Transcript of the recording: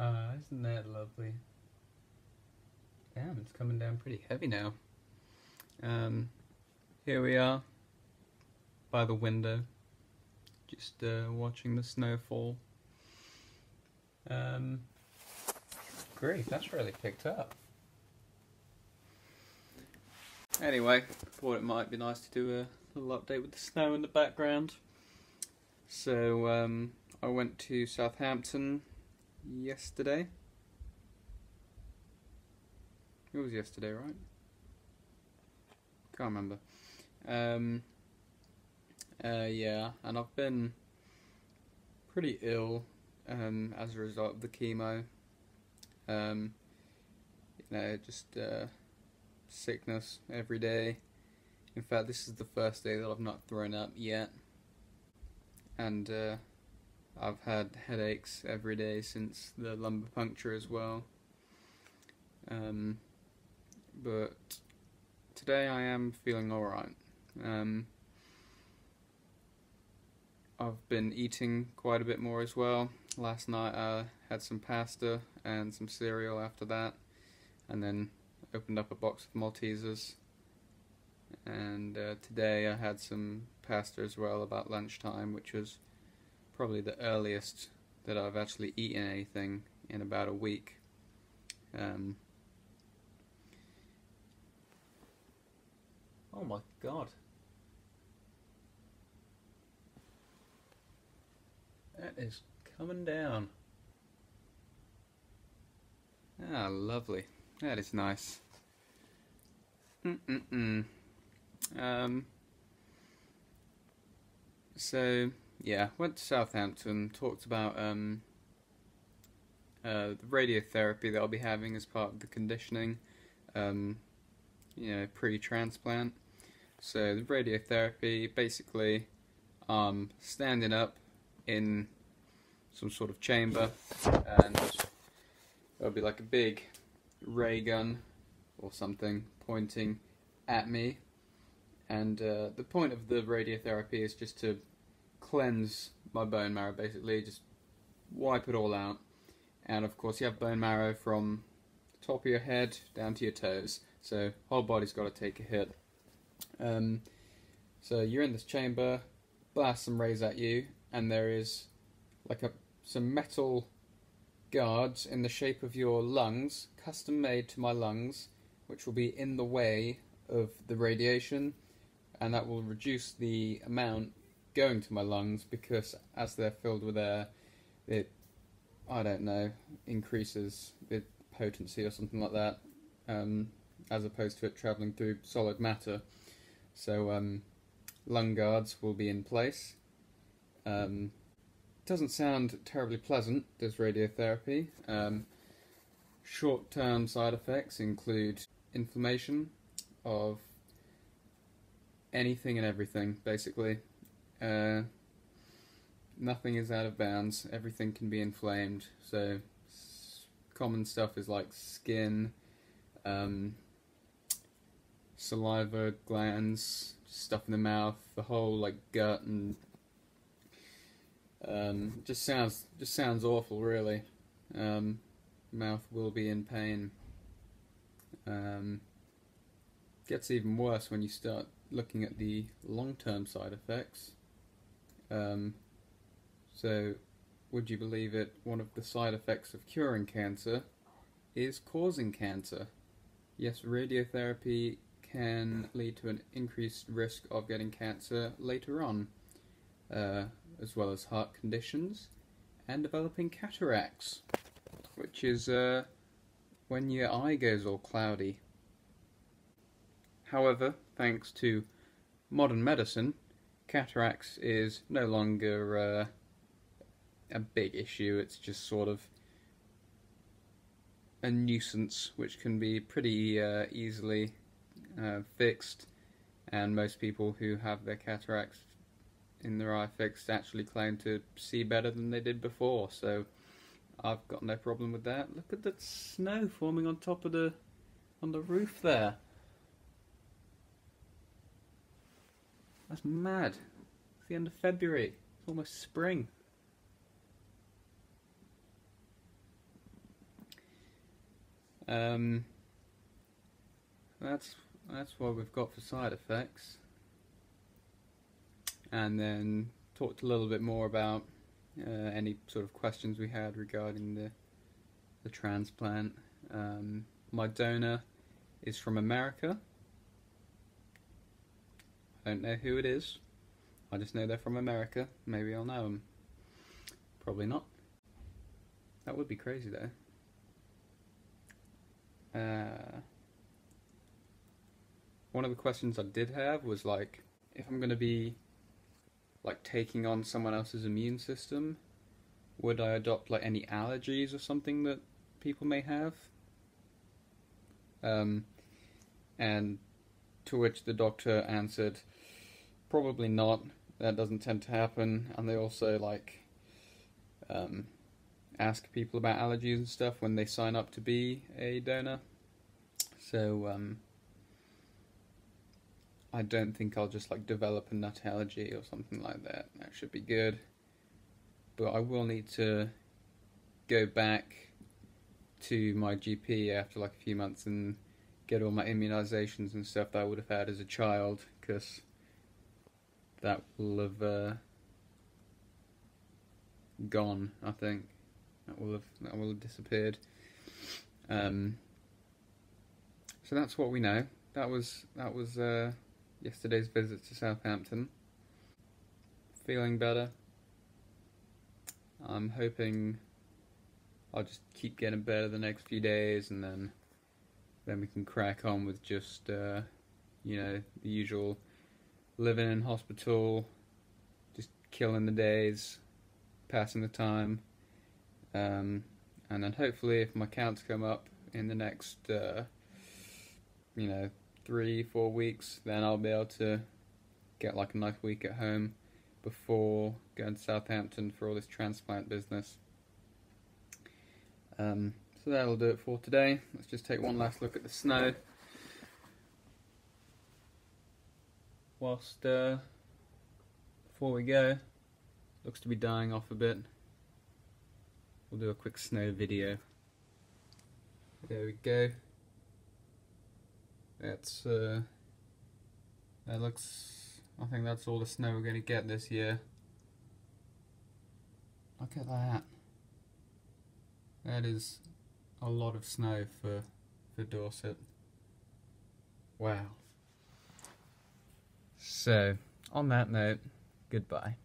Isn't that lovely? Damn, it's coming down pretty heavy now. Here we are by the window, just watching the snow fall. Great, that's really picked up. Anyway, thought it might be nice to do a little update with the snow in the background. So, I went to Southampton yesterday. It was yesterday, right? Can't remember. Yeah, and I've been pretty ill as a result of the chemo. Just sickness every day. In fact, this is the first day that I've not thrown up yet. And I've had headaches every day since the lumbar puncture as well. But today I am feeling alright. I've been eating quite a bit more as well. Last night I had some pasta and some cereal after that, and then opened up a box of Maltesers. And today I had some pasta as well about lunchtime, which was probably the earliest that I've actually eaten anything in about a week. Oh my god. That is coming down. Ah, lovely. That is nice. So, yeah, went to Southampton, talked about the radiotherapy that I'll be having as part of the conditioning, pre-transplant. So the radiotherapy, basically, standing up in some sort of chamber, and there'll be like a big ray gun or something pointing at me, and the point of the radiotherapy is just to cleanse my bone marrow, basically, just wipe it all out. And of course you have bone marrow from the top of your head down to your toes, so whole body's got to take a hit. So you're in this chamber, blast some rays at you, and there is like some metal guards in the shape of your lungs, custom made to my lungs, which will be in the way of the radiation, and that will reduce the amount going to my lungs, because as they're filled with air, it, I don't know, increases the potency or something like that, as opposed to it travelling through solid matter. So lung guards will be in place. Doesn't sound terribly pleasant, this radiotherapy. Short-term side effects include inflammation of anything and everything, basically. Nothing is out of bounds, everything can be inflamed. So common stuff is like skin, saliva glands, stuff in the mouth, the whole like gut, and just sounds awful, really. Mouth will be in pain. Gets even worse when you start looking at the long-term side effects. So, would you believe it, one of the side effects of curing cancer is causing cancer. Yes, radiotherapy can lead to an increased risk of getting cancer later on, as well as heart conditions and developing cataracts, which is when your eye goes all cloudy. However, thanks to modern medicine, cataracts is no longer a big issue. It's just sort of a nuisance which can be pretty easily fixed, and most people who have their cataracts in their eye fixed actually claim to see better than they did before, so I've got no problem with that. Look at that snow forming on top of the roof there. That's mad. It's the end of February. It's almost spring. That's what we've got for side effects, and then talked a little bit more about any sort of questions we had regarding the transplant. My donor is from America. I don't know who it is. I just know they're from America. Maybe I'll know them. Probably not. That would be crazy though. One of the questions I did have was like, if I'm going to be like taking on someone else's immune system, would I adopt like any allergies or something that people may have? And to which the doctor answered, probably not. That doesn't tend to happen. And they also like ask people about allergies and stuff when they sign up to be a donor. So I don't think I'll just like develop a nut allergy or something like that. That should be good. But I will need to go back to my GP after like a few months and get all my immunizations and stuff that I would have had as a child, because that will have gone. I think that will have disappeared. So that's what we know. That was yesterday's visit to Southampton. Feeling better. I'm hoping I'll just keep getting better the next few days, and then we can crack on with just the usual living in hospital, just killing the days, passing the time, and then hopefully if my counts come up in the next 3-4 weeks, then I'll be able to get like a nice week at home before going to Southampton for all this transplant business. So that'll do it for today. Let's just take one last look at the snow whilst before we go. Looks to be dying off a bit. We'll do a quick snow video. There we go. That's that looks, I think that's all the snow we're going to get this year. Look at that. That is a lot of snow for Dorset. Wow. So, on that note, goodbye.